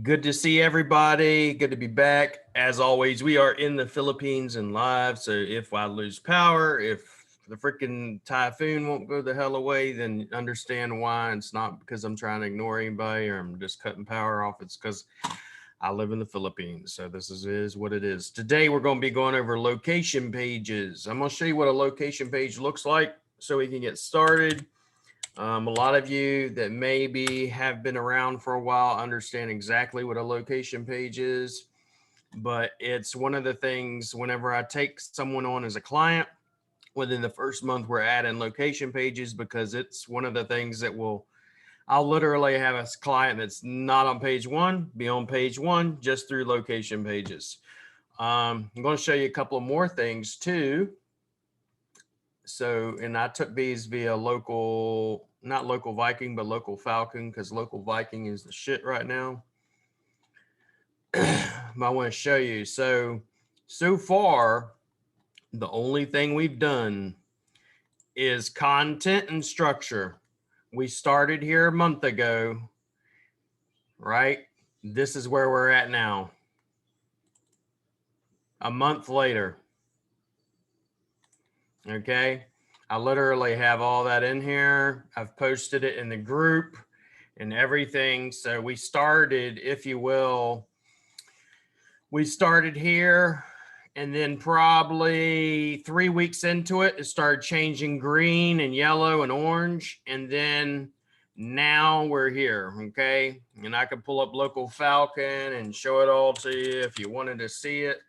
Good to see everybody. Good to be back. As always, we are in the Philippines and live. So if I lose power, if the freaking typhoon won't go the hell away, then understand why. It's not because I'm trying to ignore anybody or I'm just cutting power off. It's because I live in the Philippines. So this is what it is. Today, we're going to be going over location pages. I'm going to show you what a location page looks like so we can get started. A lot of you that maybe have been around for a while understand exactly what a location page is, but it's one of the things whenever I take someone on as a client, within the first month, we're adding location pages because it's one of the things that I'll literally have a client that's not on page one, be on page one just through location pages. I'm going to show you a couple of more things too. So, and I took these via local, not local Viking, but local Falcon, because local Viking is the shit right now. I want to show you. So far, the only thing we've done is content and structure. We started here a month ago, right? This is where we're at now. A month later. Okay. I literally have all that in here. I've posted it in the group and everything. So we started, if you will, we started here and then probably 3 weeks into it, it started changing green and yellow and orange. And then now we're here, okay? And I could pull up local Falcon and show it all to you if you wanted to see it.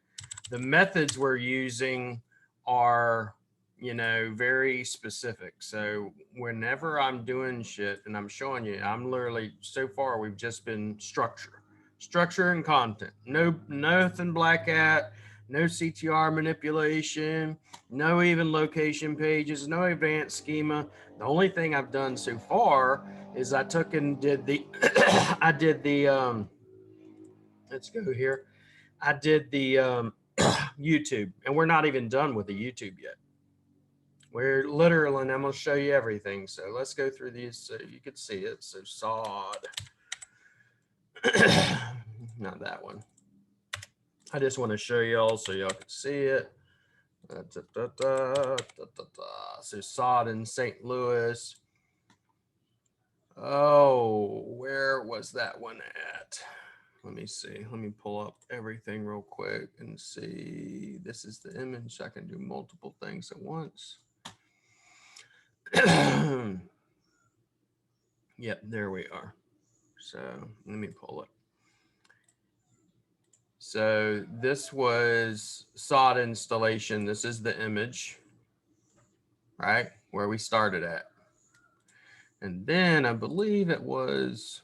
The methods we're using are, you know, very specific. So whenever I'm doing shit and I'm showing you, I'm literally, so far we've just been structure and content. Nothing black hat, no CTR manipulation, no even location pages, no advanced schema. The only thing I've done so far is I took and did the I did the let's go here. I did the YouTube, and we're not even done with the YouTube yet. We're literally, and I'm going to show you everything. So let's go through these so you can see it. So sod. Not that one. I just want to show y'all so y'all can see it. So sod in St. Louis. Oh, where was that one at? Let me see. Let me pull up everything real quick and see. This is the image. I can do multiple things at once. Yep, there we are. So let me pull it. So this was sod installation. This is the image, right? Where we started at. And then I believe it was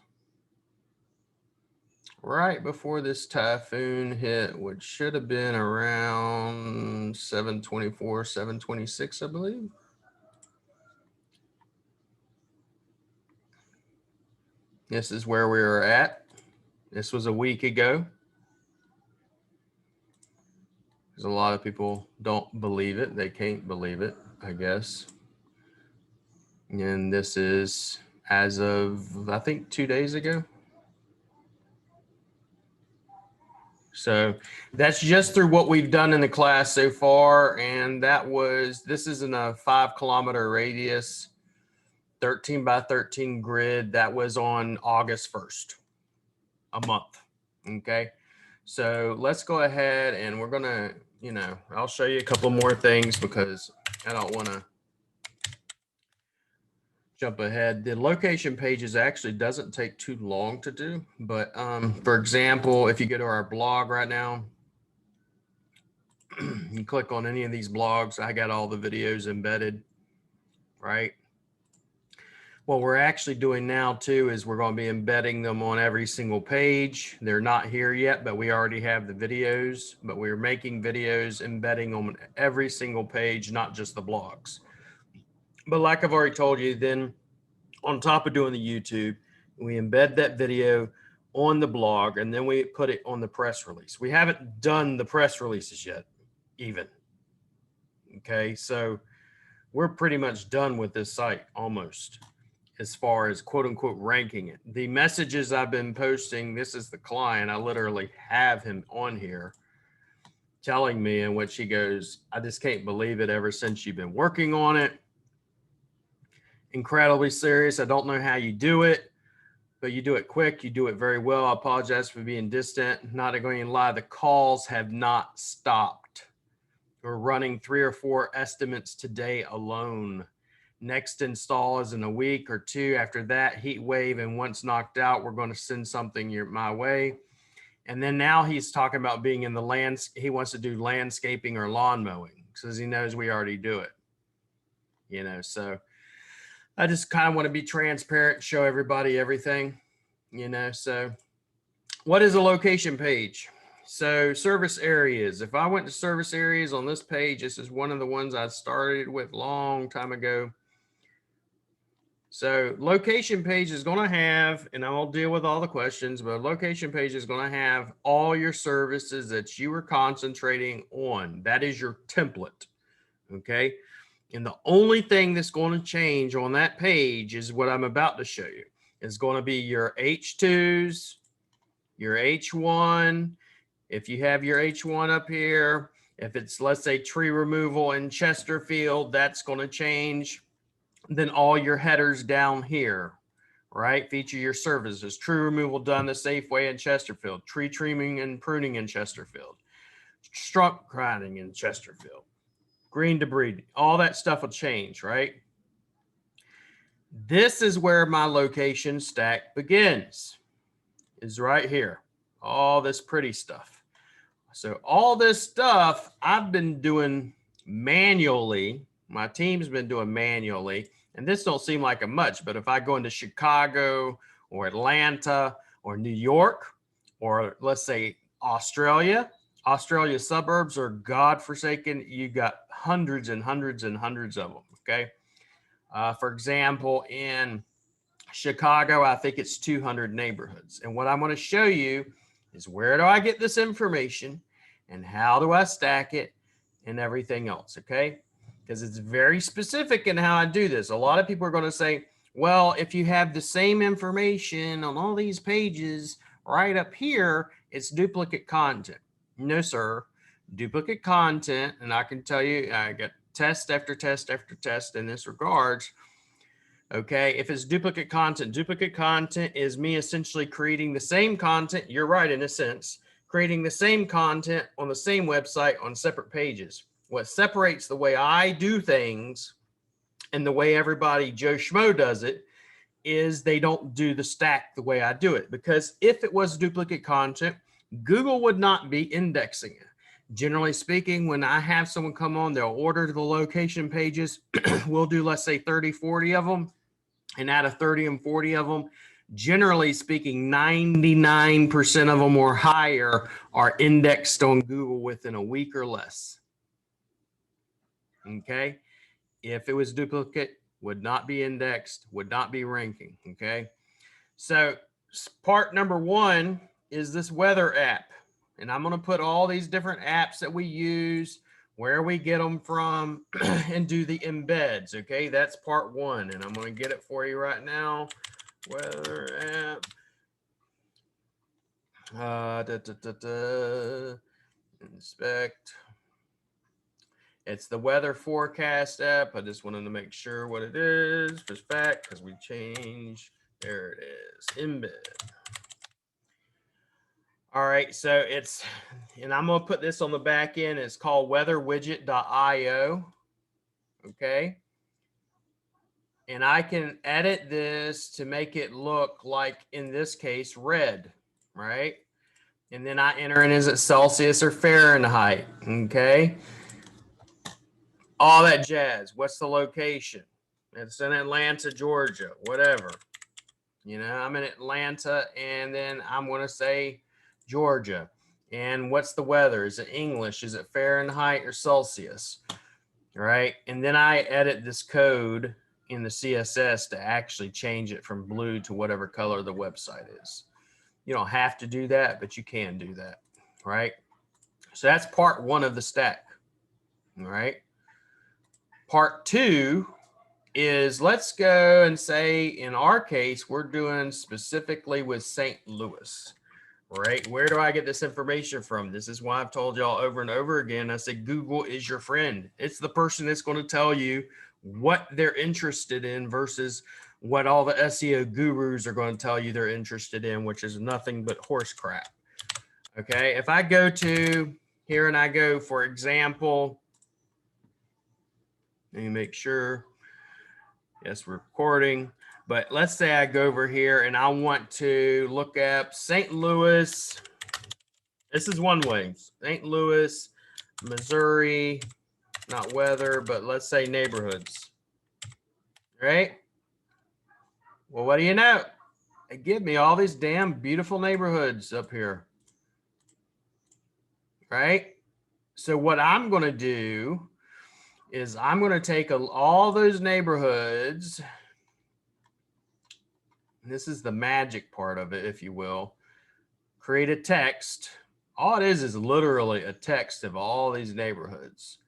right before this typhoon hit, which should have been around 724, 726, I believe. This is where we were at. This was a week ago. Because a lot of people don't believe it. They can't believe it, I guess. And this is as of, I think, 2 days ago. So that's just through what we've done in the class so far. And that was, this is in a 5 kilometer radius, 13 by 13 grid. That was on August 1st, a month. Okay. So let's go ahead and we're going to, you know, I'll show you a couple more things because I don't want to jump ahead. The location pages actually doesn't take too long to do, but for example, if you go to our blog right now, you click on any of these blogs, I got all the videos embedded, right? What we're actually doing now too is we're going to be embedding them on every single page. They're not here yet, but we already have the videos, but we're making videos embedding on every single page, not just the blogs. But like I've already told you, then on top of doing the YouTube, we embed that video on the blog and then we put it on the press release. We haven't done the press releases yet, even. Okay, so we're pretty much done with this site almost. as far as quote unquote ranking it. The messages I've been posting, this is the client. I literally have him on here telling me, in which he goes, I just can't believe it ever since you've been working on it. Incredibly serious. I don't know how you do it, but you do it quick. You do it very well. I apologize for being distant. Not going to lie, the calls have not stopped. We're running 3 or 4 estimates today alone. Next install is in a week or 2. After that heat wave, and once knocked out, we're going to send something my way. And then now he's talking about being in the land. He wants to do landscaping or lawn mowing because he knows we already do it. You know, so I just kind of want to be transparent, show everybody everything, you know. So what is a location page? So service areas. If I went to service areas on this page, this is one of the ones I started with long time ago. So location page is going to have, and I'll deal with all the questions, but location page is going to have all your services that you were concentrating on. That is your template. Okay. And the only thing that's going to change on that page is what I'm about to show you. It's going to be your H2s, your H1. If you have your H1 up here, if it's, let's say, tree removal in Chesterfield, that's going to change. Then all your headers down here, right? Feature your services. Tree removal done the safe way in Chesterfield. Tree trimming and pruning in Chesterfield. Stump grinding in Chesterfield. Green debris. All that stuff will change, right? This is where my location stack begins. Is right here. All this pretty stuff. So all this stuff I've been doing manually. My team's been doing manually, and this don't seem like a much, but if I go into Chicago or Atlanta or New York, or let's say Australia suburbs are godforsaken. You got hundreds and hundreds and hundreds of them. Okay. For example, in Chicago, I think it's 200 neighborhoods. And what I'm going to show you is where do I get this information and how do I stack it and everything else. Okay. Because it's very specific in how I do this. A lot of people are going to say, well, if you have the same information on all these pages right up here, it's duplicate content. No, sir. Duplicate content, and I can tell you, I got test after test after test in this regards. Okay, if it's duplicate content is me essentially creating the same content. You're right, in a sense, creating the same content on the same website on separate pages. What separates the way I do things and the way everybody Joe Schmo does it is they don't do the stack the way I do it. Because if it was duplicate content, Google would not be indexing it. Generally speaking, when I have someone come on, they'll order the location pages. We'll do, let's say, 30, 40 of them. And out of 30 and 40 of them, generally speaking, 99% of them or higher are indexed on Google within a week or less. Okay. If it was duplicate, would not be indexed, would not be ranking. Okay. So part number 1 is this weather app. And I'm going to put all these different apps that we use, where we get them from, and do the embeds. Okay. That's part 1. And I'm going to get it for you right now. Weather app. Inspect. It's the weather forecast app. I just wanted to make sure what it is for fact because we changed. There it is. Embed. All right. So it's, and I'm going to put this on the back end. It's called weatherwidget.io. Okay. And I can edit this to make it look like, in this case, red. Right. And then I enter in, is it Celsius or Fahrenheit? Okay. All that jazz. What's the location? It's in Atlanta, Georgia, whatever. You know, I'm in Atlanta, and then I'm going to say Georgia. And what's the weather? Is it English? Is it Fahrenheit or Celsius? All right. And then I edit this code in the CSS to actually change it from blue to whatever color the website is. You don't have to do that, but you can do that. Right. So that's part 1 of the stack. All right. Part 2 is let's go and say, in our case, we're doing specifically with St. Louis, right? Where do I get this information from? This is why I've told y'all over and over again. I said, Google is your friend. It's the person that's going to tell you what they're interested in versus what all the SEO gurus are going to tell you they're interested in, which is nothing but horse crap. Okay. If I go to here and I go, for example, let me make sure. Yes, we're recording. But let's say I go over here and I want to look up St. Louis. This is one way. St. Louis, Missouri, not weather, but let's say neighborhoods. Right? Well, what do you know? They give me all these damn beautiful neighborhoods up here. Right? So what I'm going to do is I'm going to take all those neighborhoods. This is the magic part of it, if you will. Create a text. All it is literally a text of all these neighborhoods.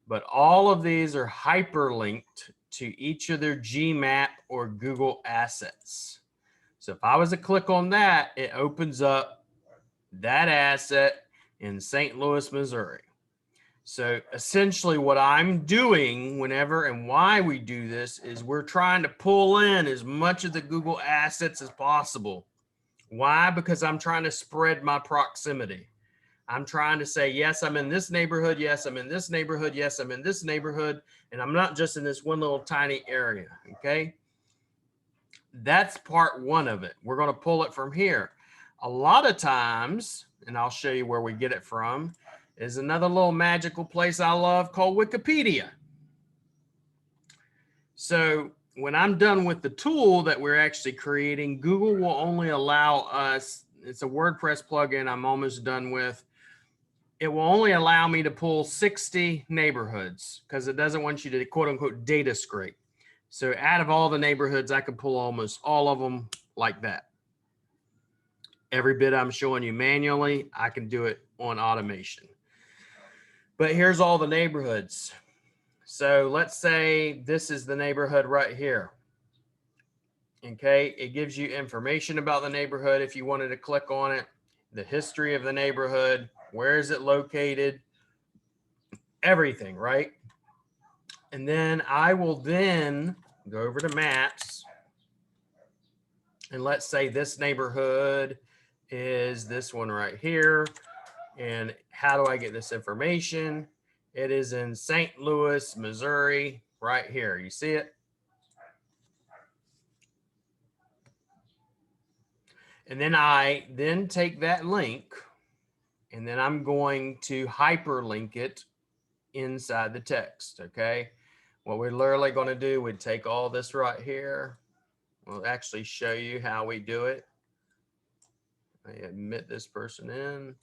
But all of these are hyperlinked to each of their GMap or Google assets. So if I was to click on that, it opens up that asset in St. Louis, Missouri. So essentially what I'm doing whenever and why we do this is we're trying to pull in as much of the Google assets as possible. Why? Because I'm trying to spread my proximity. I'm trying to say, yes, I'm in this neighborhood. Yes, I'm in this neighborhood. Yes, I'm in this neighborhood. And I'm not just in this one little tiny area. Okay. That's part one of it. We're going to pull it from here. A lot of times, and I'll show you where we get it from, is another little magical place I love called Wikipedia. So when I'm done with the tool that we're actually creating, Google will only allow us, it's a WordPress plugin I'm almost done with. It will only allow me to pull 60 neighborhoods because it doesn't want you to quote unquote data scrape. So out of all the neighborhoods, I can pull almost all of them like that. Every bit I'm showing you manually, I can do it on automation. But here's all the neighborhoods. So let's say this is the neighborhood right here. Okay, it gives you information about the neighborhood if you wanted to click on it, the history of the neighborhood, where is it located, everything, right? And then I will then go over to maps. And let's say this neighborhood is this one right here. And how do I get this information? It is in St. Louis, Missouri, right here. You see it? And then I then take that link and then I'm going to hyperlink it inside the text, okay? What we're literally going to do, we'd take all this right here. We'll actually show you how we do it. I admit this person in.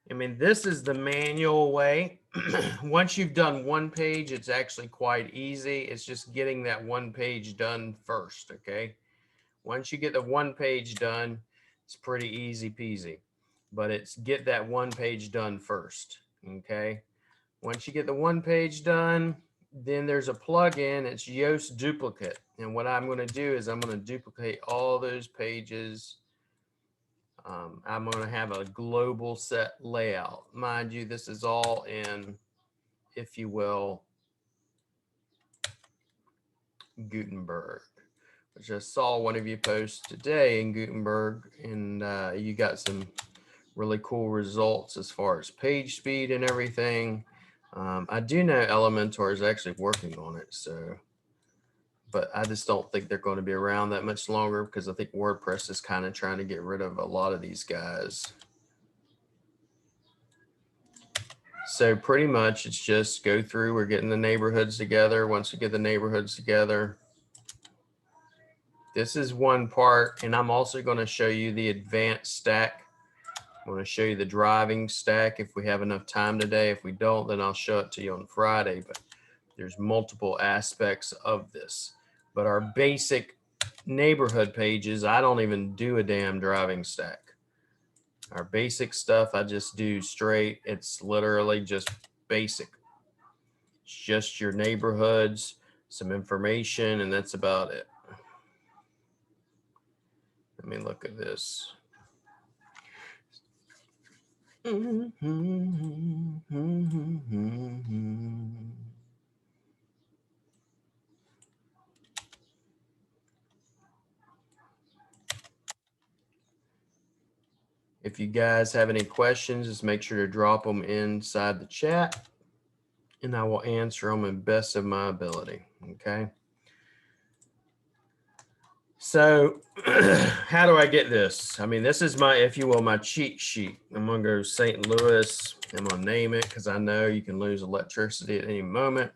I mean, this is the manual way. Once you've done one page, it's actually quite easy. It's just getting that one page done first, okay? Once you get the one page done, it's pretty easy peasy. But it's get that one page done first, okay? Once you get the one page done, then there's a plugin. It's Yoast Duplicate. And what I'm going to do is I'm going to duplicate all those pages. I'm going to have a global set layout. Mind you, this is all in, if you will, Gutenberg, which I saw one of you post today in Gutenberg, and you got some really cool results as far as page speed and everything. I do know Elementor is actually working on it, so, but I just don't think they're going to be around that much longer because I think WordPress is kind of trying to get rid of a lot of these guys. So pretty much it's just go through, we're getting the neighborhoods together. Once we get the neighborhoods together, this is one part, and I'm also going to show you the advanced stack. I'm going to show you the driving stack if we have enough time today. If we don't, then I'll show it to you on Friday, but there's multiple aspects of this. But our basic neighborhood pages, I don't even do a damn driving stack. Our basic stuff, I just do straight. It's literally just basic. It's just your neighborhoods, some information, and that's about it. Let me look at this. If you guys have any questions, just make sure to drop them inside the chat and I will answer them in best of my ability. Okay. So how do I get this? I mean, this is my, if you will, my cheat sheet. I'm going to go St. Louis. I'm going to name it because I know you can lose electricity at any moment.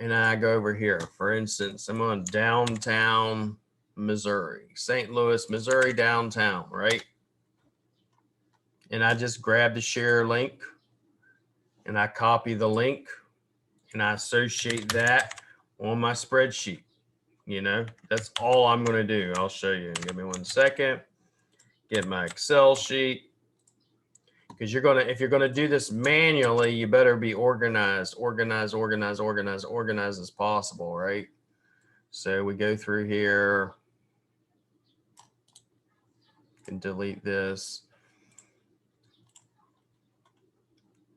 And I go over here. For instance, I'm on downtown Missouri, St. Louis, Missouri, downtown, right? And I just grab the share link and I copy the link and I associate that on my spreadsheet. You know, that's all I'm going to do. I'll show you. Give me 1 second. Get my Excel sheet. Because you're going to, if you're going to do this manually, you better be organized as possible, right? So we go through here and delete this,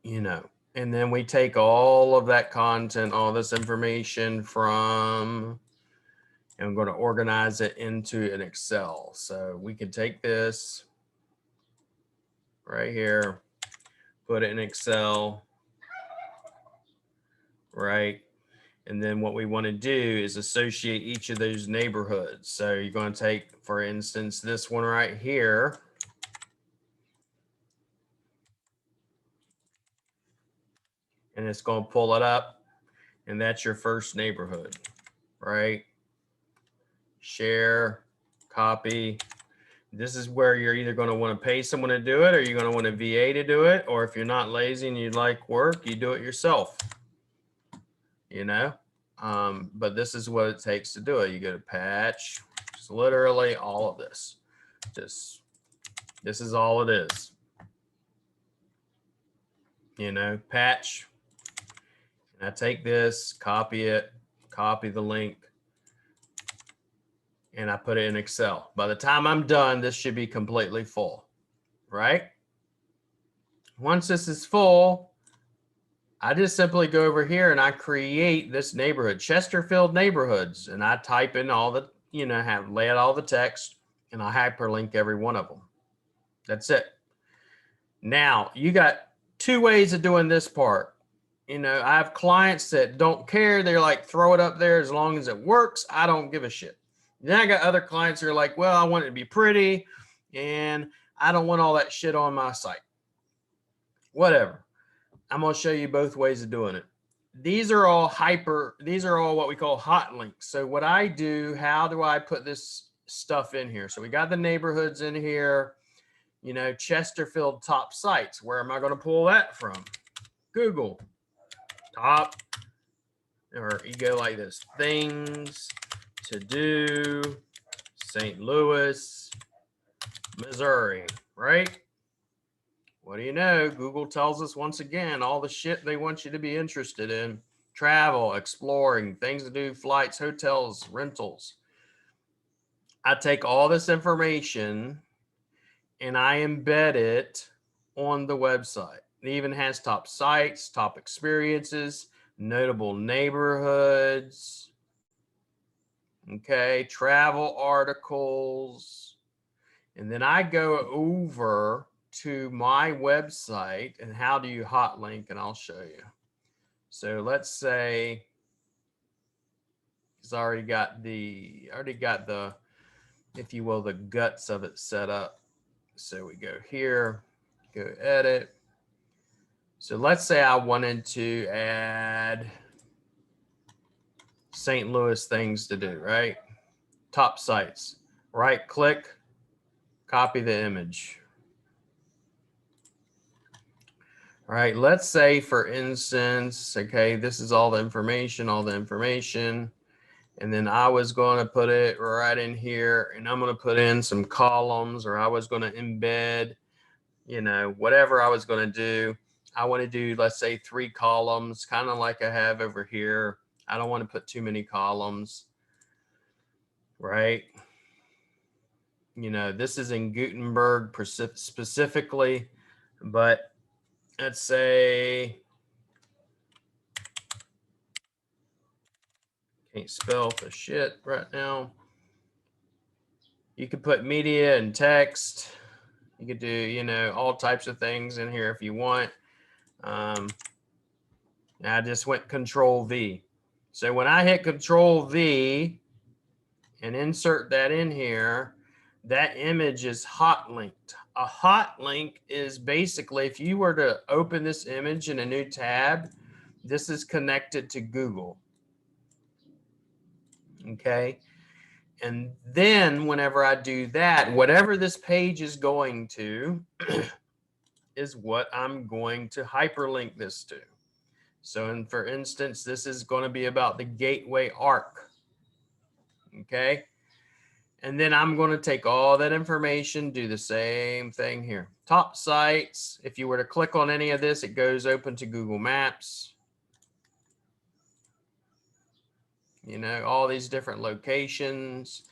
you know, and then we take all of that content, all this information from, and I'm going to organize it into an Excel. So we can take this right here, put it in Excel, right? And then what we want to do is associate each of those neighborhoods. So you're going to take, for instance, this one right here. And it's going to pull it up. And that's your first neighborhood, right? Share, copy. This is where you're either going to want to pay someone to do it or you're going to want a VA to do it. Or if you're not lazy and you'd like work, you do it yourself, you know? But this is what it takes to do it. You go to patch, just literally all of this. Just, this is all it is. You know, patch. And I take this, copy it, copy the link, and I put it in Excel. By the time I'm done, this should be completely full, right? Once this is full, I just simply go over here and I create this neighborhood, Chesterfield neighborhoods, and I type in all the, you know, have lay out all the text, and I hyperlink every one of them. That's it. Now, you got 2 ways of doing this part. You know, I have clients that don't care. They're like, throw it up there as long as it works. I don't give a shit. Then I got other clients who are like, well, I want it to be pretty and I don't want all that shit on my site. Whatever. I'm going to show you both ways of doing it. These are all what we call hot links. So what I do, how do I put this stuff in here? So we got the neighborhoods in here, you know, Chesterfield top sites. Where am I going to pull that from? Google. Top, or you go like this, things to do, St. Louis, Missouri, right? What do you know? Google tells us once again all the shit they want you to be interested in. Travel, exploring, things to do, flights, hotels, rentals. I take all this information and I embed it on the website. It even has top sites, top experiences, notable neighborhoods, okay, travel articles. And then I go over to my website and how do you hot link, and I'll show you. So let's say it's already got the, if you will, the guts of it set up. So we go here, go edit. So let's say I wanted to add St. Louis things to do, right? Top sites, right click, copy the image. All right, let's say for instance, okay, this is all the information. And then I was going to put it right in here and I'm going to put in some columns, or I was going to embed, you know, whatever I was going to do. I want to do, let's say 3 columns, kind of like I have over here. I don't want to put too many columns, right? You know, this is in Gutenberg specifically, but let's say, can't spell for shit right now. You could put media and text. You could do, you know, all types of things in here if you want. I just went Control V. So when I hit Control V and insert that in here, that image is hot linked. A hot link is basically, if you were to open this image in a new tab, this is connected to Google. Okay. And then whenever I do that, whatever this page is going to is what I'm going to hyperlink this to. So, for instance, this is going to be about the Gateway Arc. Okay. And then I'm going to take all that information, do the same thing here. Top sites. If you were to click on any of this, it goes open to Google Maps. You know, all these different locations.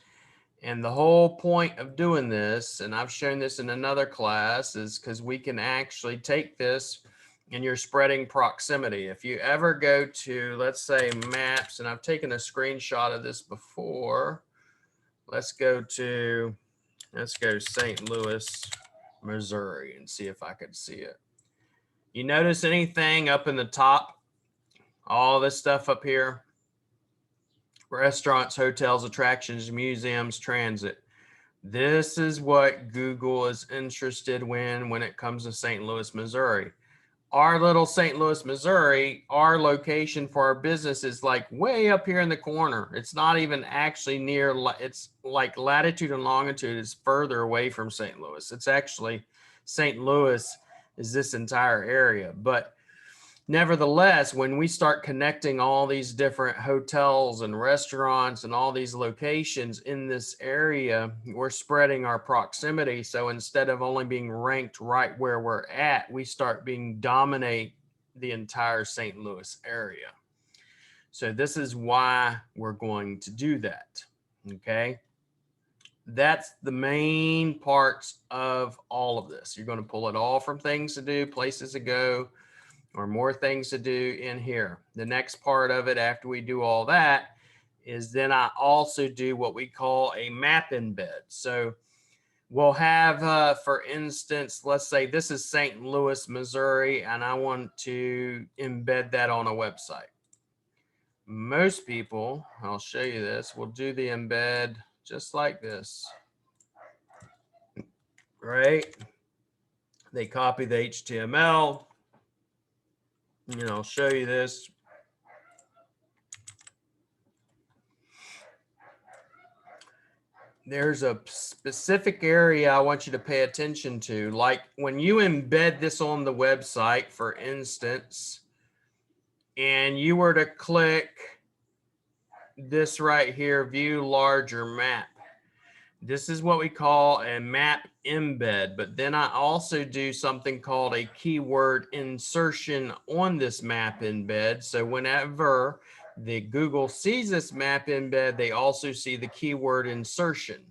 And the whole point of doing this, and I've shown this in another class, is because we can actually take this and you're spreading proximity. If you ever go to, let's say, maps, and I've taken a screenshot of this before. Let's go St. Louis, Missouri, and see if I could see it. You notice anything up in the top? All this stuff up here? Restaurants, hotels, attractions, museums, transit. This is what Google is interested in when it comes to St. Louis, Missouri. Our little St. Louis, Missouri, our location for our business is like way up here in the corner. It's not even actually near, it's like latitude and longitude is further away from St. Louis. It's actually, St. Louis is this entire area. But nevertheless, when we start connecting all these different hotels and restaurants and all these locations in this area, we're spreading our proximity. So instead of only being ranked right where we're at, we start being dominate the entire St. Louis area. So this is why we're going to do that. Okay. That's the main parts of all of this. You're going to pull it all from things to do, places to go, or more things to do in here. The next part of it after we do all that is then I also do what we call a map embed. So we'll have, for instance, let's say this is St. Louis, Missouri, and I want to embed that on a website. Most people, I'll show you this, will do the embed just like this, right? They copy the HTML. You know, I'll show you this. There's a specific area I want you to pay attention to. Like when you embed this on the website, for instance, and you were to click this right here, view larger map. This is what we call a map embed, but then I also do something called a keyword insertion on this map embed. So whenever the Google sees this map embed, they also see the keyword insertion.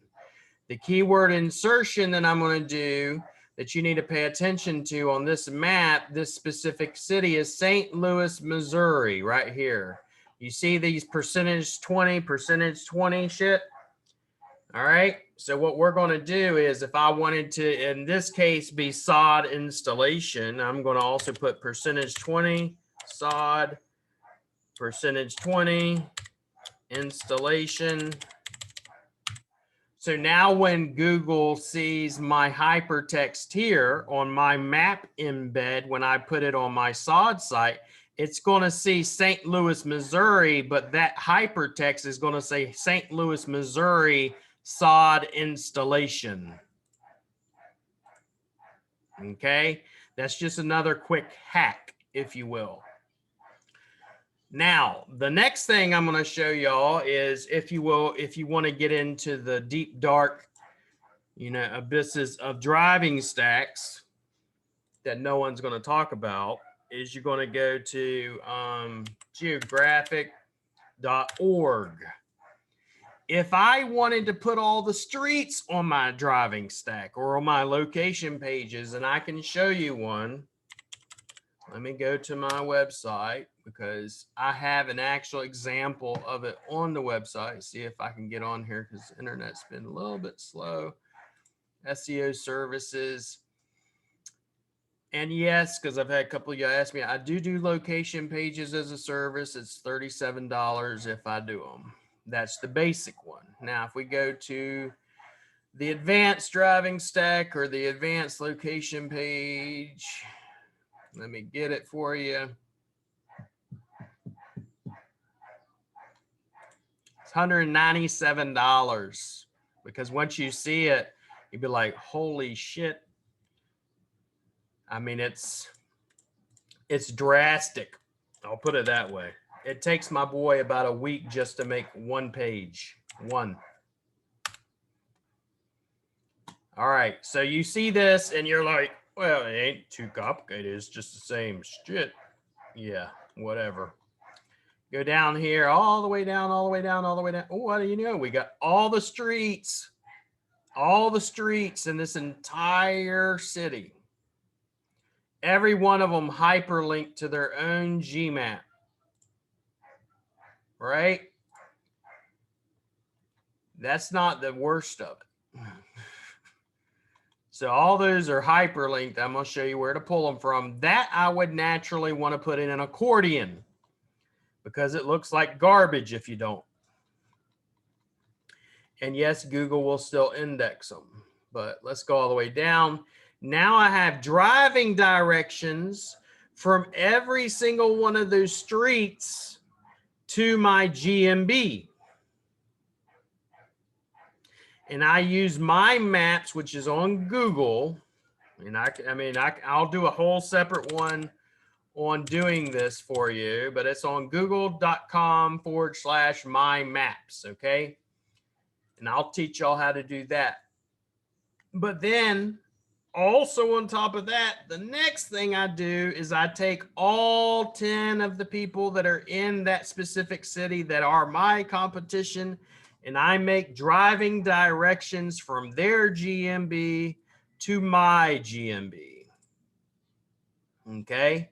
The keyword insertion that I'm going to do that you need to pay attention to on this map, this specific city is St. Louis, Missouri, right here. You see these percentage 20 shit? All right. So what we're going to do is if I wanted to, in this case, be sod installation, I'm going to also put percentage 20 sod, percentage 20 installation. So now when Google sees my hypertext here on my map embed, when I put it on my sod site, it's going to see St. Louis, Missouri, but that hypertext is going to say St. Louis, Missouri sod installation. Okay, that's just another quick hack, if you will. Now, the next thing I'm going to show y'all is, if you will, if you want to get into the deep, dark, you know, abysses of driving stacks that no one's going to talk about, is you're going to go to geographic.org. If I wanted to put all the streets on my driving stack or on my location pages, and I can show you one, let me go to my website because I have an actual example of it on the website. See if I can get on here because the internet's been a little bit slow. SEO services. And yes, because I've had a couple of you ask me, I do location pages as a service. It's $37 if I do them. That's the basic one. Now, if we go to the advanced driving stack or the advanced location page, let me get it for you. It's $197 because once you see it, you'd be like, holy shit. I mean, it's drastic. I'll put it that way. It takes my boy about a week just to make one page. One. All right. So you see this and you're like, well, it ain't too complicated. It's just the same shit. Yeah, whatever. Go down here, all the way down, all the way down, all the way down. Oh, what do you know? We got all the streets in this entire city. Every one of them hyperlinked to their own Gmap. Right? That's not the worst of it. So all those are hyperlinked. I'm going to show you where to pull them from. That I would naturally want to put in an accordion because it looks like garbage if you don't. And yes, Google will still index them. But let's go all the way down. Now I have driving directions from every single one of those streets to my GMB. And I use my maps, which is on Google. And I'll do a whole separate one on doing this for you, but it's on google.com/my maps. Okay. And I'll teach y'all how to do that. But then also on top of that, the next thing I do is I take all 10 of the people that are in that specific city that are my competition, and I make driving directions from their GMB to my GMB. Okay.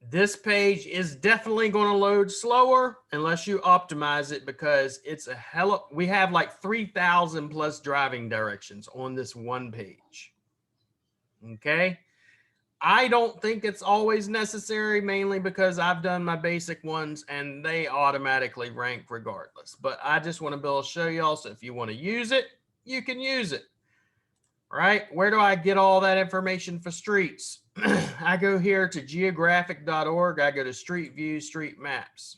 This page is definitely going to load slower unless you optimize it because it's we have like 3,000 plus driving directions on this one page. Okay. I don't think it's always necessary, mainly because I've done my basic ones and they automatically rank regardless. But I just want to be able to show y'all. So if you want to use it, you can use it. Right? Where do I get all that information for streets? I go here to geographic.org. I go to Street View, Street Maps.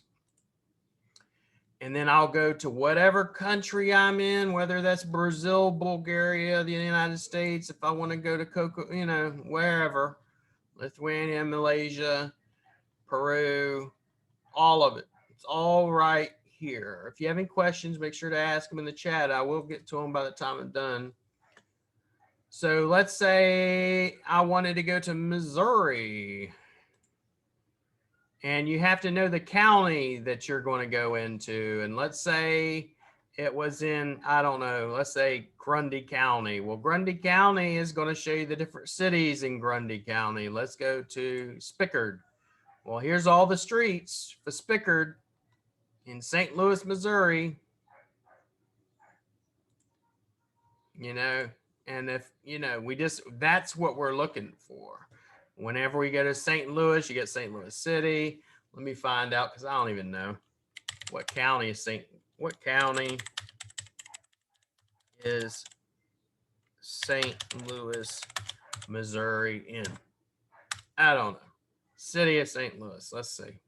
And then I'll go to whatever country I'm in, whether that's Brazil, Bulgaria, the United States. If I want to go to wherever, Lithuania, Malaysia, Peru, all of it. It's all right here. If you have any questions, make sure to ask them in the chat. I will get to them by the time I'm done. So let's say I wanted to go to Missouri. And you have to know the county that you're going to go into. And let's say it was in, I don't know, let's say Grundy County. Well, Grundy County is going to show you the different cities in Grundy County. Let's go to Spickard. Well, here's all the streets for Spickard in St. Louis, Missouri. And if, that's what we're looking for. Whenever we go to St. Louis, you get St. Louis City. Let me find out because I don't even know what county is St. Louis, Missouri in. I don't know. City of St. Louis. Let's see.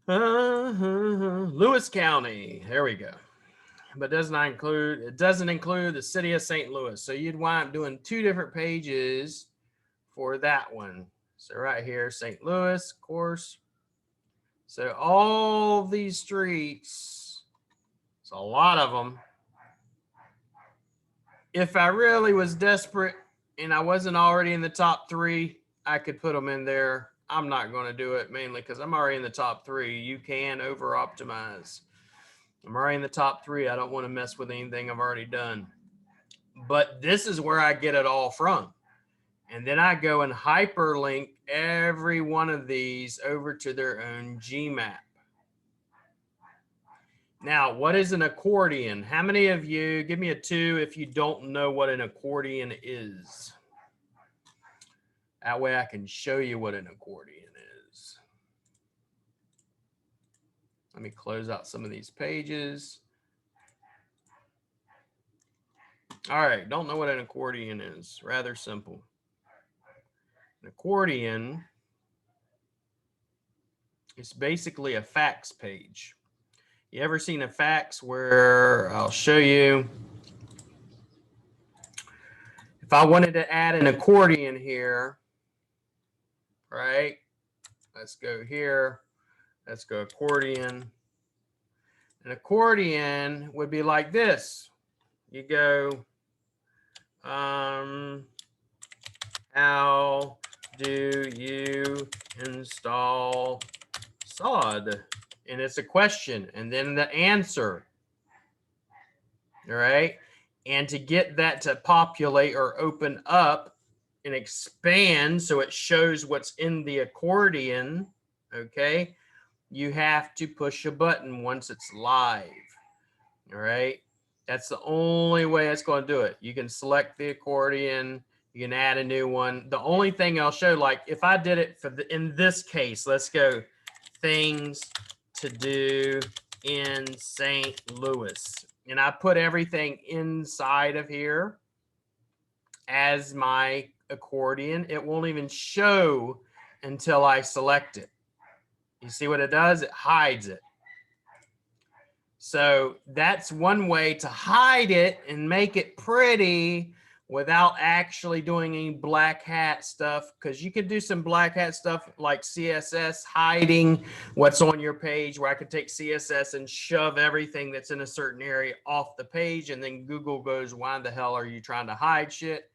Lewis County. There we go. But it doesn't include the city of St. Louis. So you'd wind up doing two different pages for that one. So right here, St. Louis, of course. So all these streets, it's a lot of them. If I really was desperate, and I wasn't already in the top 3, I could put them in there. I'm not going to do it mainly because I'm already in the top 3. You can over optimize. I'm already in the top 3. I don't want to mess with anything I've already done. But this is where I get it all from. And then I go and hyperlink every one of these over to their own GMap. Now, what is an accordion? How many of you, give me a 2 if you don't know what an accordion is. That way I can show you what an accordion is. Let me close out some of these pages. All right, don't know what an accordion is. Rather simple. An accordion is basically a fax page. You ever seen a fax where, I'll show you. If I wanted to add an accordion here, right? Let's go here. Let's go accordion. An accordion would be like this. You go, how do you install SOD? And it's a question, and then the answer. All right. And to get that to populate or open up and expand so it shows what's in the accordion, okay, you have to push a button once it's live. All right. That's the only way it's going to do it. You can select the accordion. You can add a new one. The only thing I'll show, like if I did it for in this case, let's go things to do in St. Louis. And I put everything inside of here as my accordion. It won't even show until I select it. You see what it does? It hides it. So that's one way to hide it and make it pretty without actually doing any black hat stuff, because you could do some black hat stuff like CSS hiding what's on your page, where I could take CSS and shove everything that's in a certain area off the page, and then Google goes, why the hell are you trying to hide shit?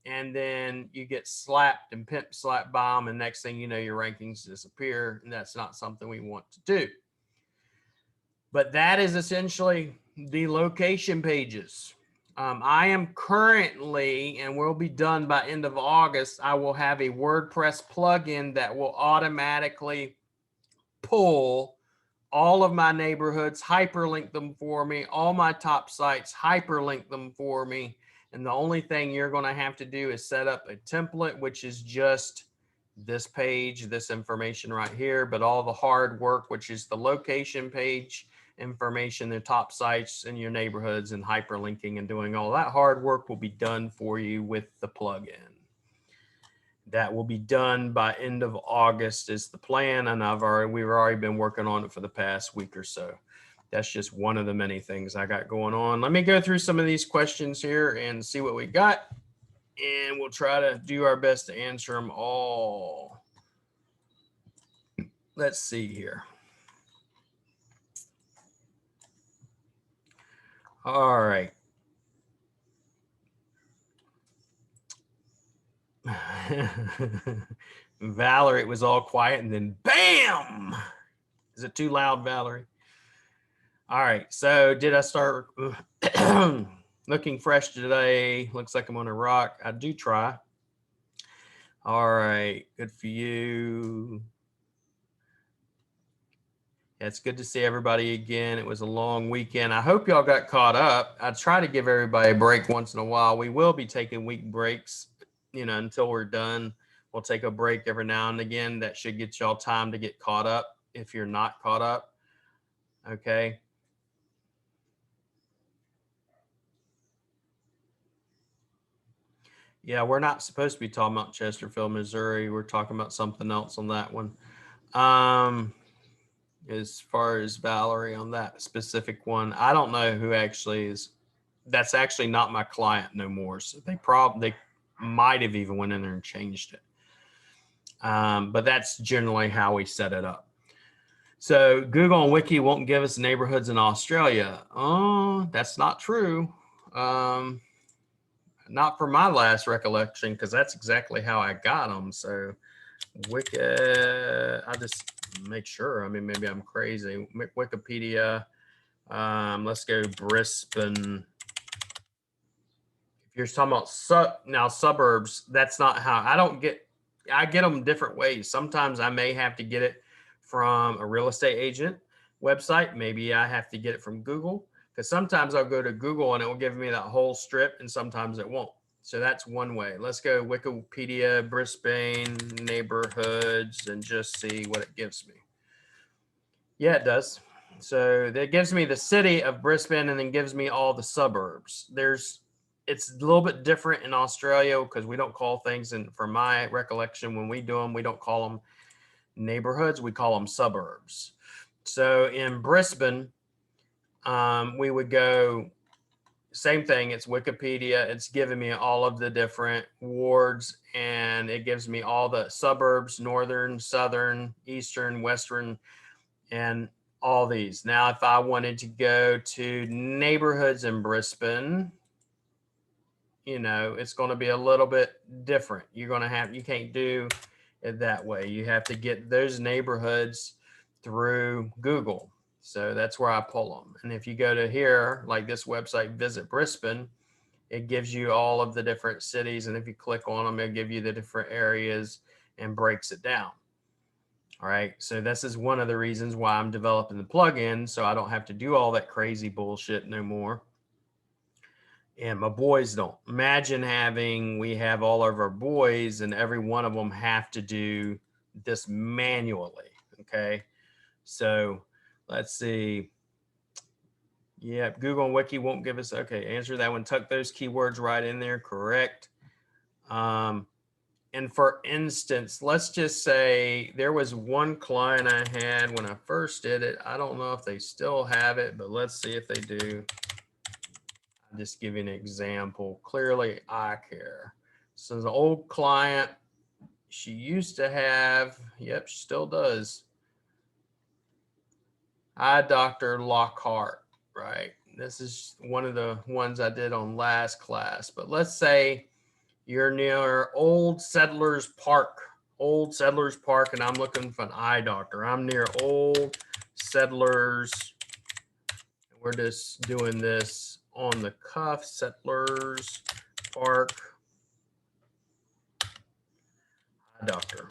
And then you get slapped and pimp slapped by them, and next thing you know, your rankings disappear, and that's not something we want to do. But that is essentially the location pages. I am currently, and will be done by end of August, I will have a WordPress plugin that will automatically pull all of my neighborhoods, hyperlink them for me, all my top sites, hyperlink them for me. And the only thing you're going to have to do is set up a template, which is just this page, this information right here, but all the hard work, which is the location page information, the top sites in your neighborhoods, and hyperlinking and doing all that hard work will be done for you with the plugin. That will be done by end of August is the plan, and we've already been working on it for the past week or so. That's just one of the many things I got going on. Let me go through some of these questions here and see what we got, and we'll try to do our best to answer them all. Let's see here. All right. Valerie, it was all quiet, and then bam! Is it too loud, Valerie? All right. So did I start looking fresh today? Looks like I'm on a rock. I do try. All right. Good for you. Yeah, it's good to see everybody again. It was a long weekend. I hope y'all got caught up. I try to give everybody a break once in a while. We will be taking week breaks, until we're done. We'll take a break every now and again. That should get y'all time to get caught up if you're not caught up. Okay. Yeah, we're not supposed to be talking about Chesterfield, Missouri. We're talking about something else on that one. As far as Valerie on that specific one, I don't know who actually is. That's actually not my client no more. So they might have even went in there and changed it. But that's generally how we set it up. So Google and Wiki won't give us neighborhoods in Australia. Oh, that's not true. not for my last recollection, because that's exactly how I got them. So I just make sure. I mean, maybe I'm crazy. Wikipedia. Let's go Brisbane. If you're talking about suburbs, that's not how I get them different ways. Sometimes I may have to get it from a real estate agent website. Maybe I have to get it from Google, because sometimes I'll go to Google and it will give me that whole strip, and sometimes it won't. So that's one way. Let's go Wikipedia, Brisbane neighborhoods, and just see what it gives me. Yeah, it does. So that gives me the city of Brisbane, and then gives me all the suburbs. It's a little bit different in Australia, because we don't call things, and from my recollection, when we do them, we don't call them neighborhoods, we call them suburbs. So in Brisbane, we would go, same thing, it's Wikipedia, it's giving me all of the different wards, and it gives me all the suburbs, northern, southern, eastern, western, and all these. Now, if I wanted to go to neighborhoods in Brisbane, it's going to be a little bit different. You can't do it that way. You have to get those neighborhoods through Google. So that's where I pull them. And if you go to here, like this website, Visit Brisbane, it gives you all of the different cities. And if you click on them, it'll give you the different areas and breaks it down. All right. So this is one of the reasons why I'm developing the plugin, so I don't have to do all that crazy bullshit no more. And my boys don't. Imagine we have all of our boys, and every one of them have to do this manually. Okay. So let's see. Yeah, Google and Wiki won't give us. Okay, answer that one. Tuck those keywords right in there. Correct. And for instance, let's just say there was one client I had when I first did it. I don't know if they still have it, but let's see if they do. I'll just give you an example. Clearly eye care. So the old client, she used to have, yep, she still does, eye doctor Lockhart, right? This is one of the ones I did on last class. But let's say you're near Old Settlers Park, and I'm looking for an eye doctor. I'm near Old Settlers. We're just doing this on the cuff, Settlers Park, eye doctor.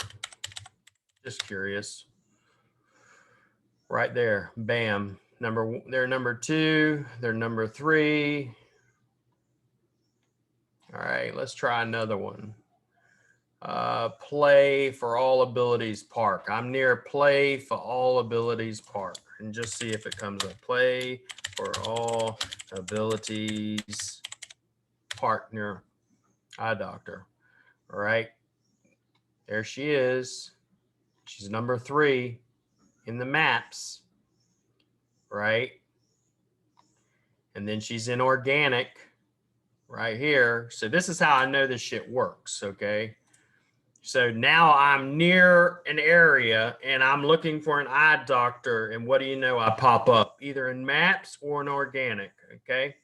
Just curious. Right there, bam. They're number 2, they're number 3. All right, let's try another one. Play for All Abilities Park. I'm near Play for All Abilities Park, and just see if it comes up. Play for All Abilities Park near eye doctor. All right, there she is. She's number 3 in the maps, right? And then she's in organic right here. So this is how I know this shit works, okay? So now I'm near an area and I'm looking for an eye doctor, and what do you know? I pop up either in maps or in organic, okay?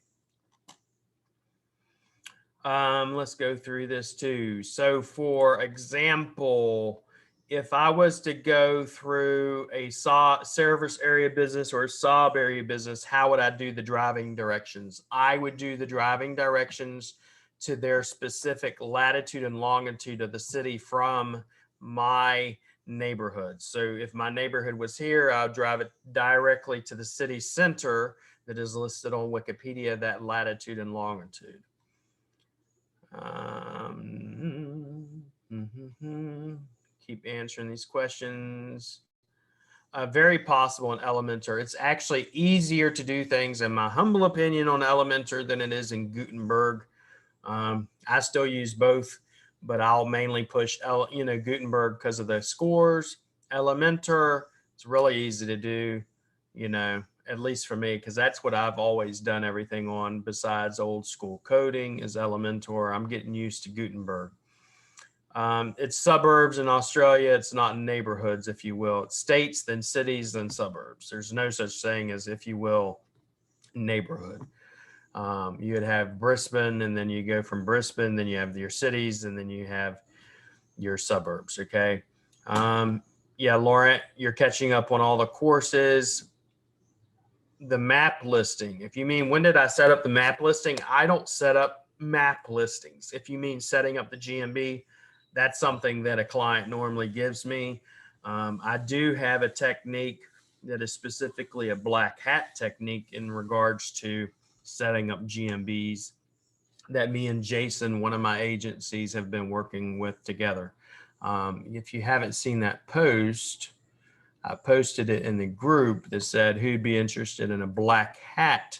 Let's go through this too. So for example, if I was to go through a service area business or a SOB area business, how would I do the driving directions? I would do the driving directions to their specific latitude and longitude of the city from my neighborhood. So if my neighborhood was here, I'll drive it directly to the city center that is listed on Wikipedia, that latitude and longitude. Keep answering these questions. Very possible in Elementor. It's actually easier to do things, in my humble opinion, on Elementor than it is in Gutenberg. I still use both, but I'll mainly push Gutenberg because of the scores. Elementor, it's really easy to do, at least for me, because that's what I've always done everything on besides old school coding is Elementor. I'm getting used to Gutenberg. It's suburbs in Australia. It's not neighborhoods, if you will. It's states, then cities, then suburbs. There's no such thing as, if you will, neighborhood. You'd have Brisbane, and then you go from Brisbane, then you have your cities, and then you have your suburbs. Okay. Yeah, Laurent, you're catching up on all the courses. The map listing. If you mean when did I set up the map listing, I don't set up map listings. If you mean setting up the GMB, that's something that a client normally gives me. I do have a technique that is specifically a black hat technique in regards to setting up GMBs that me and Jason, one of my agencies, have been working with together. If you haven't seen that post, I posted it in the group that said who'd be interested in a black hat.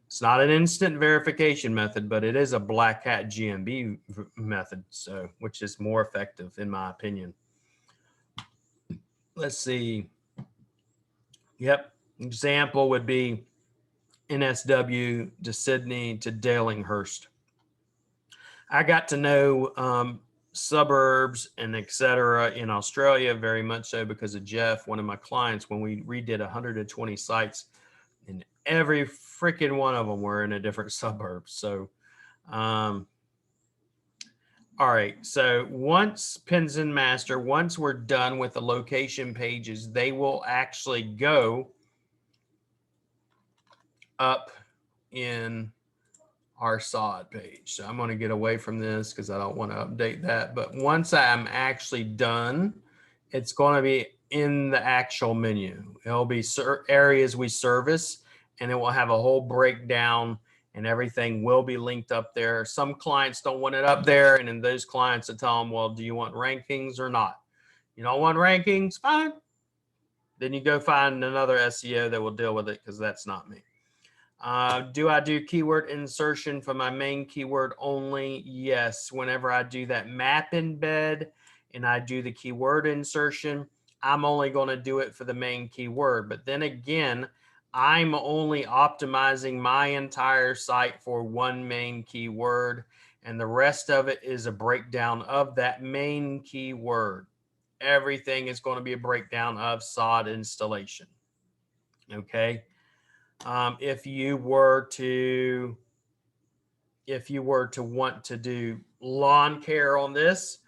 It's not an instant verification method, but it is a black hat GMB method, so which is more effective in my opinion. Let's see. Yep. Example would be NSW to Sydney to Dalinghurst. I got to know suburbs and etc. in Australia very much so because of Jeff, one of my clients, when we redid 120 sites, and every freaking one of them were in a different suburb. So, all right. So once Pins and Master, once we're done with the location pages, they will actually go up in our sod page. So I'm going to get away from this because I don't want to update that. But once I'm actually done, it's going to be in the actual menu. It'll be areas we service, and it will have a whole breakdown, and everything will be linked up there. Some clients don't want it up there, and then those clients will tell them, well, do you want rankings or not? You don't want rankings? Fine. Then you go find another SEO that will deal with it, because that's not me. Do I do keyword insertion for my main keyword only? Yes. Whenever I do that map embed and I do the keyword insertion, I'm only going to do it for the main keyword. But then again, I'm only optimizing my entire site for one main keyword, and the rest of it is a breakdown of that main keyword. Everything is going to be a breakdown of sod installation. Okay. If you were to want to do lawn care on this,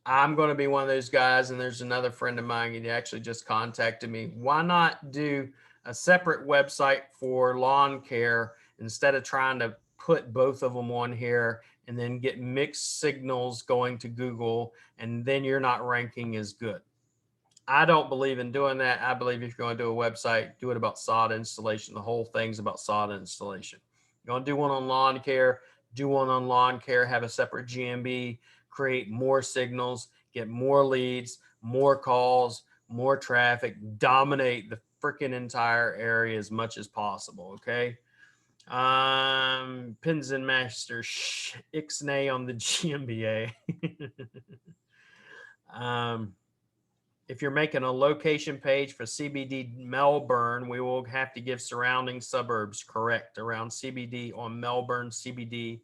I'm going to be one of those guys. And there's another friend of mine, he actually just contacted me. Why not do a separate website for lawn care instead of trying to put both of them on here and then get mixed signals going to Google, and then you're not ranking as good? I don't believe in doing that. I believe if you're going to do a website, do it about sod installation. The whole thing's about sod installation. You're going to do one on lawn care, do one on lawn care, have a separate GMB, create more signals, get more leads, more calls, more traffic, dominate the freaking entire area as much as possible. Okay. Pins and Master, ixnay on the GMBA. If you're making a location page for CBD Melbourne, we will have to give surrounding suburbs correct around CBD on Melbourne, CBD,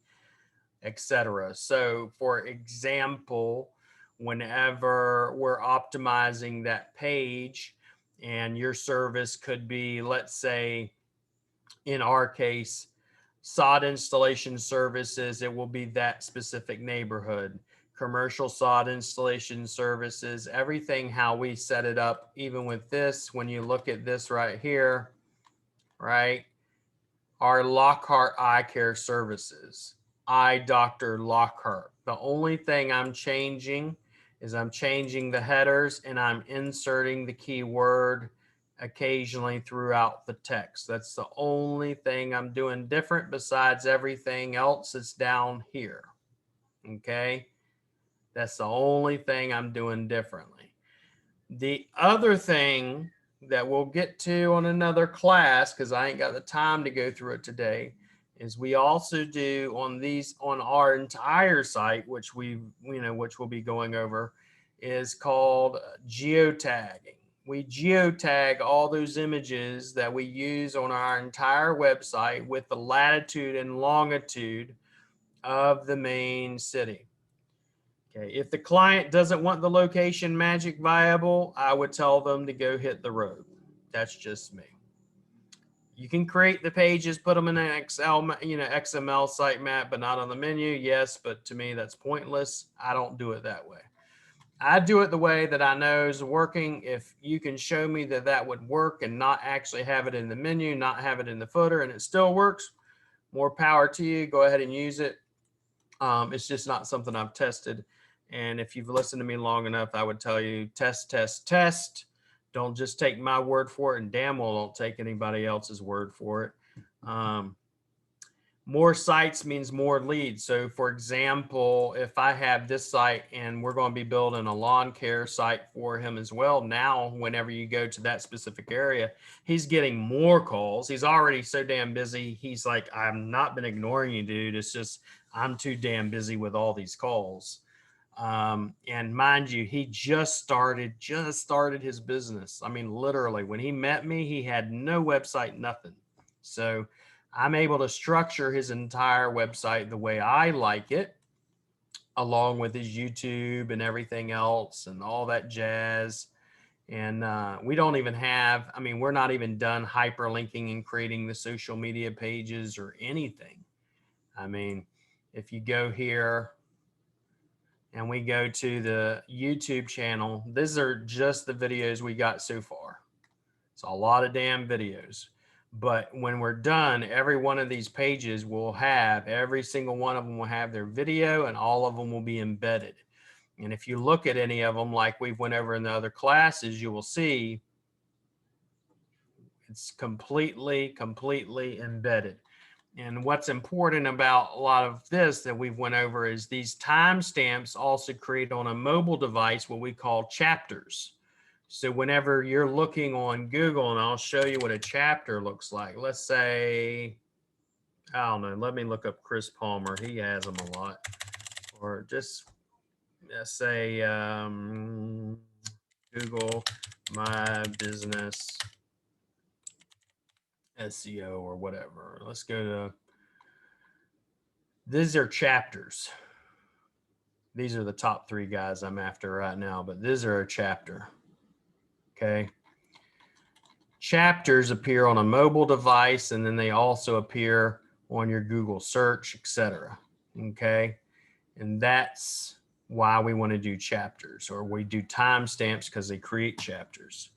etc. So for example, whenever we're optimizing that page and your service could be, let's say, in our case, sod installation services, it will be that specific neighborhood. Commercial sod installation services, everything how we set it up. Even with this, when you look at this right here, right, our Lockhart Eye Care Services, Eye Doctor Lockhart. The only thing I'm changing is I'm changing the headers and I'm inserting the keyword occasionally throughout the text. That's the only thing I'm doing different, besides everything else that's down here. Okay. That's the only thing I'm doing differently. The other thing that we'll get to on another class, because I ain't got the time to go through it today, is we also do on our entire site, which we'll be going over, is called geotagging. We geotag all those images that we use on our entire website with the latitude and longitude of the main city. Okay, if the client doesn't want the location magic viable, I would tell them to go hit the road. That's just me. You can create the pages, put them in an Excel, XML sitemap, but not on the menu. Yes, but to me, that's pointless. I don't do it that way. I do it the way that I know is working. If you can show me that that would work and not actually have it in the menu, not have it in the footer, and it still works, more power to you. Go ahead and use it. It's just not something I've tested. And if you've listened to me long enough, I would tell you test, test, test. Don't just take my word for it, and damn well don't take anybody else's word for it. More sites means more leads. So for example, if I have this site and we're going to be building a lawn care site for him as well, now whenever you go to that specific area, he's getting more calls. He's already so damn busy. He's like, I've not been ignoring you, dude. It's just I'm too damn busy with all these calls. And mind you, he just started his business. I mean, literally, when he met me, he had no website, nothing. So I'm able to structure his entire website the way I like it, along with his YouTube and everything else and all that jazz. And we don't even have, I mean, we're not even done hyperlinking and creating the social media pages or anything. I mean, if you go here and we go to the YouTube channel, these are just the videos we got so far. It's a lot of damn videos. But when we're done, every one of these pages will have, every single one of them will have their video, and all of them will be embedded. And if you look at any of them, like we've went over in the other classes, you will see it's completely embedded. And what's important about a lot of this that we've went over is these timestamps also create on a mobile device what we call chapters. So whenever you're looking on Google, and I'll show you what a chapter looks like. Let's say, I don't know, let me look up Chris Palmer. He has them a lot. Or just let's say Google My Business SEO or whatever. Let's go to, these are chapters. These are the top 3 guys I'm after right now, but these are a chapter. Okay. Chapters appear on a mobile device, and then they also appear on your Google search, etc. Okay. And that's why we want to do chapters, or we do timestamps because they create chapters.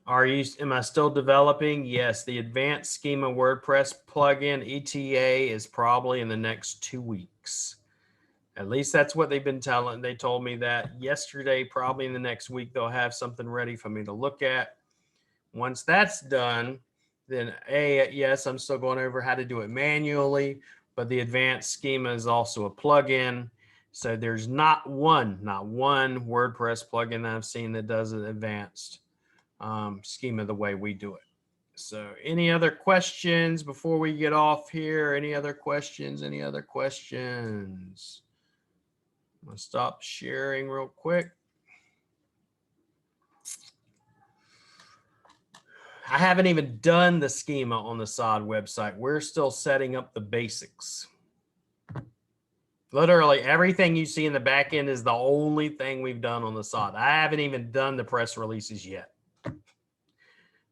Am I still developing? Yes. The advanced schema WordPress plugin ETA is probably in the next 2 weeks. At least that's what they've been telling. They told me that yesterday. Probably in the next week, they'll have something ready for me to look at. Once that's done, then yes, I'm still going over how to do it manually, but the advanced schema is also a plugin. So there's not one WordPress plugin that I've seen that does an advanced schema the way we do it. So any other questions before we get off here? Any other questions? Any other questions? I'm going to stop sharing real quick. I haven't even done the schema on the SOD website. We're still setting up the basics. Literally everything you see in the back end is the only thing we've done on the SOD. I haven't even done the press releases yet.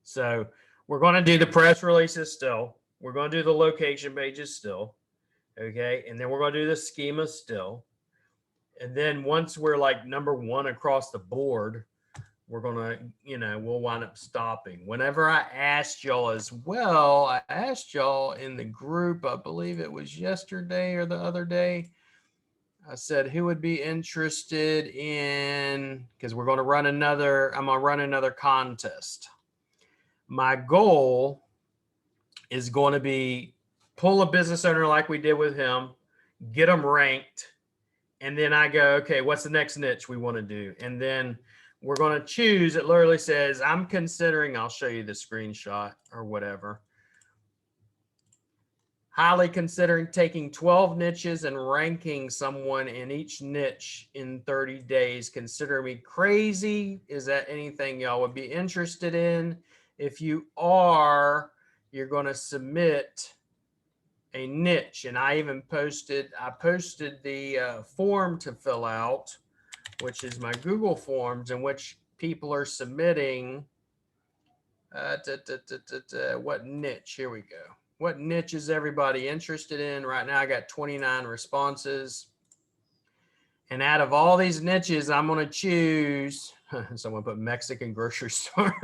So we're going to do the press releases still. We're going to do the location pages still. Okay. And then we're going to do the schema still. And then once we're like number 1 across the board, we're going to, we'll wind up stopping. Whenever I asked y'all as well, I asked y'all in the group, I believe it was yesterday or the other day, I said, who would be interested in, because we're going to run another, I'm going to run another contest. My goal is going to be pull a business owner like we did with him, get them ranked, and then I go, okay, what's the next niche we want to do? And then we're going to choose, it literally says, I'm considering, I'll show you the screenshot or whatever. Highly considering taking 12 niches and ranking someone in each niche in 30 days. Consider me crazy. Is that anything y'all would be interested in? If you are, you're going to submit a niche. And I even posted the form to fill out, which is my Google Forms, in which people are submitting What niche? Here we go. What niche is everybody interested in? Right now, I got 29 responses. And out of all these niches, I'm going to choose. Someone put Mexican grocery store.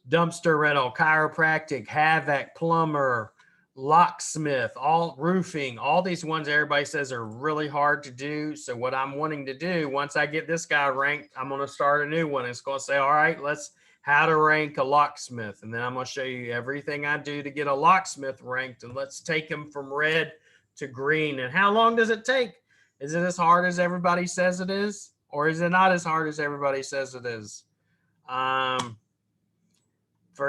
Dumpster rental, chiropractic, havoc, plumber, locksmith, all roofing, all these ones everybody says are really hard to do. So what I'm wanting to do, once I get this guy ranked, I'm going to start a new one. It's going to say, all right, let's how to rank a locksmith. And then I'm going to show you everything I do to get a locksmith ranked. And let's take him from red to green. And how long does it take? Is it as hard as everybody says it is? Or is it not as hard as everybody says it is? For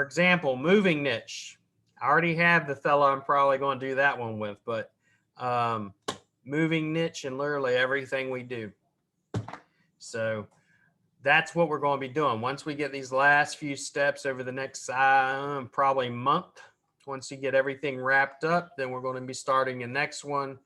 example, moving niche. I already have the fella I'm probably going to do that one with, but moving niche and literally everything we do. So that's what we're going to be doing. Once we get these last few steps over the next probably month, once you get everything wrapped up, then we're going to be starting the next one,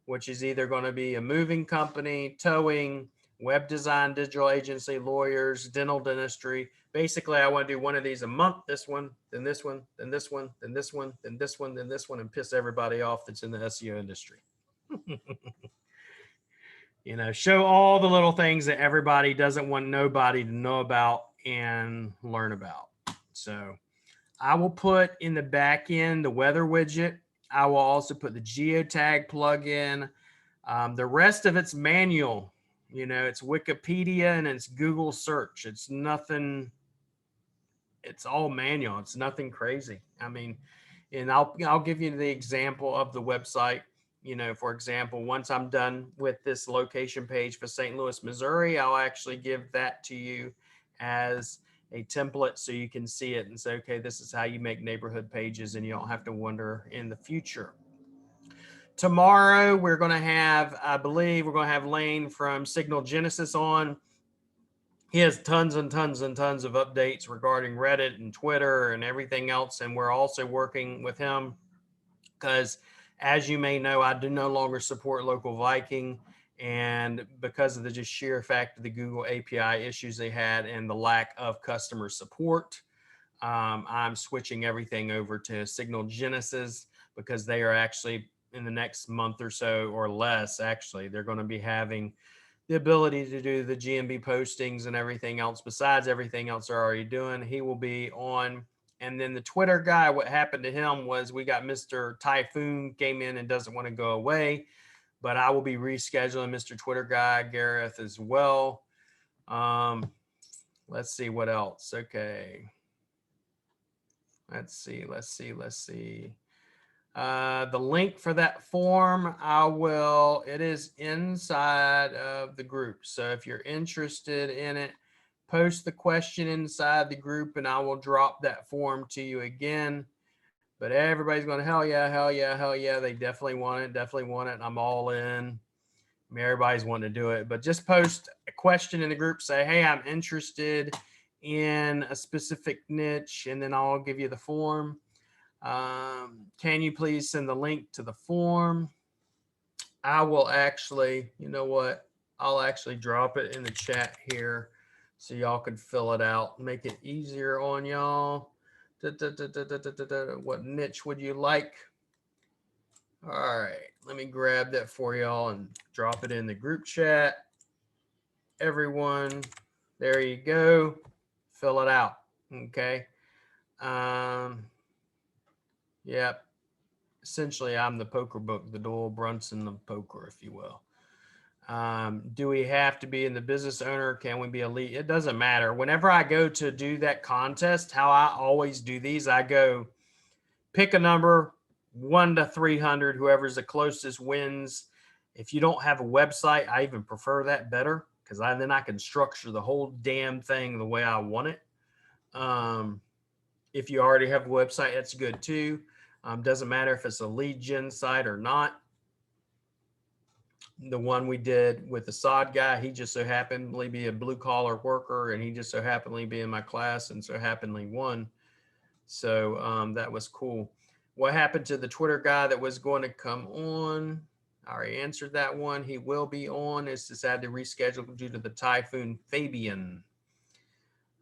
which is either going to be a moving company, towing, web design, digital agency, lawyers, dental dentistry. Basically, I want to do one of these a month, this one, then this one, then this one, then this one, then this one, then this one, and piss everybody off that's in the SEO industry. You know, show all the little things that everybody doesn't want nobody to know about and learn about. So I will put in the back end the weather widget. I will also put the geotag plugin. The rest of it's manual. You know, it's Wikipedia and it's Google search. It's nothing. It's all manual. It's nothing crazy. I mean, and I'll give you the example of the website. You know, for example, once I'm done with this location page for St. Louis, Missouri, I'll actually give that to you as a template so you can see it and say, okay, this is how you make neighborhood pages, and you don't have to wonder in the future. Tomorrow, we're going to have, I believe, we're going to have Lane from Signal Genesis on. He has tons and tons and tons of updates regarding Reddit and Twitter and everything else. And we're also working with him because, as you may know, I do no longer support Local Viking. And because of the just sheer fact of the Google API issues they had and the lack of customer support, I'm switching everything over to Signal Genesis because they are actually in the next month or so or less, actually, they're going to be having the ability to do the GMB postings and everything else besides everything else they're already doing. He will be on. And then the Twitter guy, what happened to him was we got Mr. Typhoon came in and doesn't want to go away, but I will be rescheduling Mr. Twitter guy, Gareth, as well. Let's see what else. Okay. Let's see. The link for that form, it is inside of the group. So if you're interested in it, post the question inside the group and I will drop that form to you again. But everybody's going, hell yeah, hell yeah, hell yeah. They definitely want it. I'm all in. I mean, everybody's wanting to do it, but just post a question in the group, say, hey, I'm interested in a specific niche, and then I'll give you the form. Can you please send the link to the form? I will actually, you know what? I'll actually drop it in the chat here so y'all can fill it out, make it easier on y'all. What niche would you like? All right, let me grab that for y'all and drop it in the group chat. Everyone, there you go. Fill it out. Okay. Yep. Essentially, I'm the poker book, the Doyle Brunson of poker, if you will. Do we have to be in the business owner? Can we be a lead? It doesn't matter. Whenever I go to do that contest, how I always do these, I go pick a number 1 to 300. Whoever's the closest wins. If you don't have a website, I even prefer that better because then I can structure the whole damn thing the way I want it. If you already have a website, that's good too. Doesn't matter if it's a lead gen site or not. The one we did with the sod guy, he just so happened to be a blue collar worker, and he just so happened to be in my class and so happenly won. So that was cool. What happened to the Twitter guy that was going to come on? I already answered that one. He will be on. It's decided to reschedule due to the Typhoon Fabian.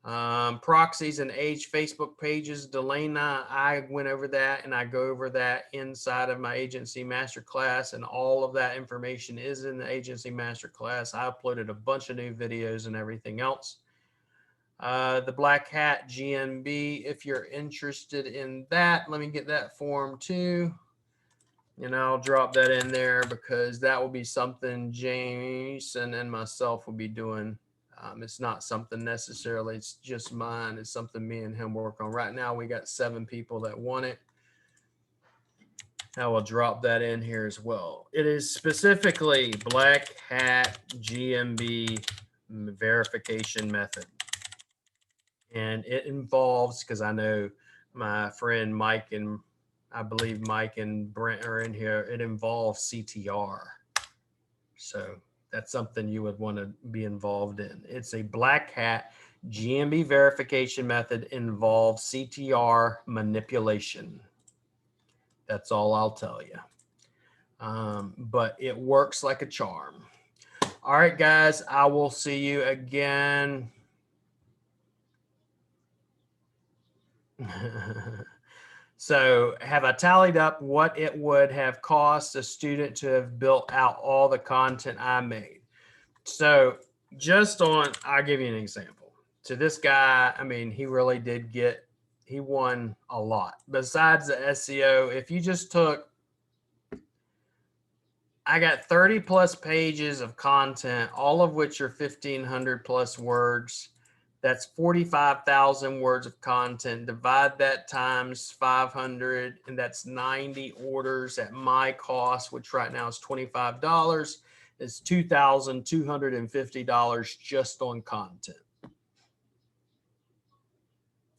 Proxies and age Facebook pages. Delana, I went over that and I go over that inside of my agency masterclass, and all of that information is in the agency masterclass. I uploaded a bunch of new videos and everything else. The Black Hat GMB, if you're interested in that, let me get that form too. And I'll drop that in there because that will be something Jason and myself will be doing. It's not something necessarily, it's just mine. It's something me and him work on. Right now, we got 7 people that want it. I will drop that in here as well. It is specifically Black Hat GMB verification method. And it involves, because I know my friend Mike and I believe Mike and Brent are in here, it involves CTR. So that's something you would want to be involved in. It's a Black Hat GMB verification method, involves CTR manipulation. That's all I'll tell you. But it works like a charm. All right, guys, I will see you again. So have I tallied up what it would have cost a student to have built out all the content I made? So just on, I'll give you an example. So this guy, I mean, he really did he won a lot. Besides the SEO, if you just took, I got 30 plus pages of content, all of which are 1,500 plus words. That's 45,000 words of content. Divide that times 500, and that's 90 orders at my cost, which right now is $25. It's $2,250 just on content.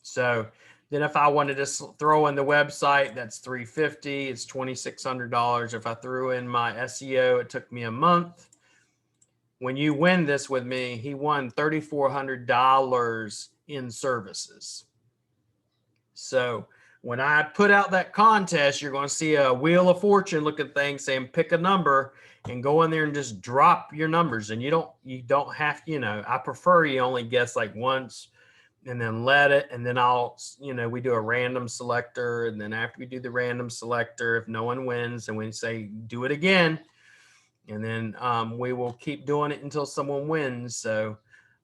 So then if I wanted to throw in the website, that's $350. It's $2,600. If I threw in my SEO, it took me a month. When you win this with me, he won $3,400 in services. So when I put out that contest, you're going to see a Wheel of Fortune looking thing saying pick a number and go in there and just drop your numbers. And you don't have to, I prefer you only guess like once and then let it. And then we do a random selector. And then after we do the random selector, if no one wins, and we say do it again. And then we will keep doing it until someone wins. So,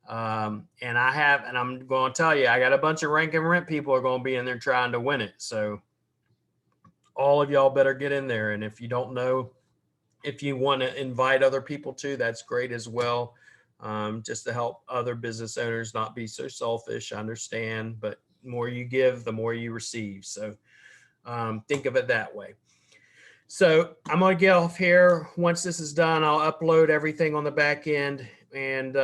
and I'm going to tell you, I got a bunch of rank and rent people are going to be in there trying to win it. So all of y'all better get in there. And if you don't know, if you want to invite other people too, that's great as well. Just to help other business owners not be so selfish. I understand, but the more you give, the more you receive. So think of it that way. So I'm going to get off here. Once this is done, I'll upload everything on the back end and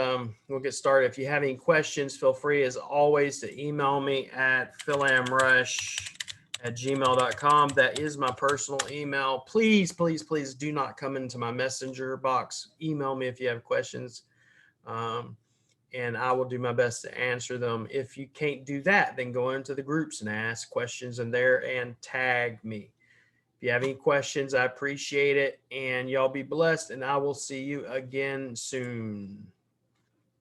we'll get started. If you have any questions, feel free as always to email me at philamrush@gmail.com. That is my personal email. Please, please, please do not come into my messenger box. Email me if you have questions. And I will do my best to answer them. If you can't do that, then go into the groups and ask questions in there and tag me. If you have any questions, I appreciate it. And y'all be blessed. And I will see you again soon.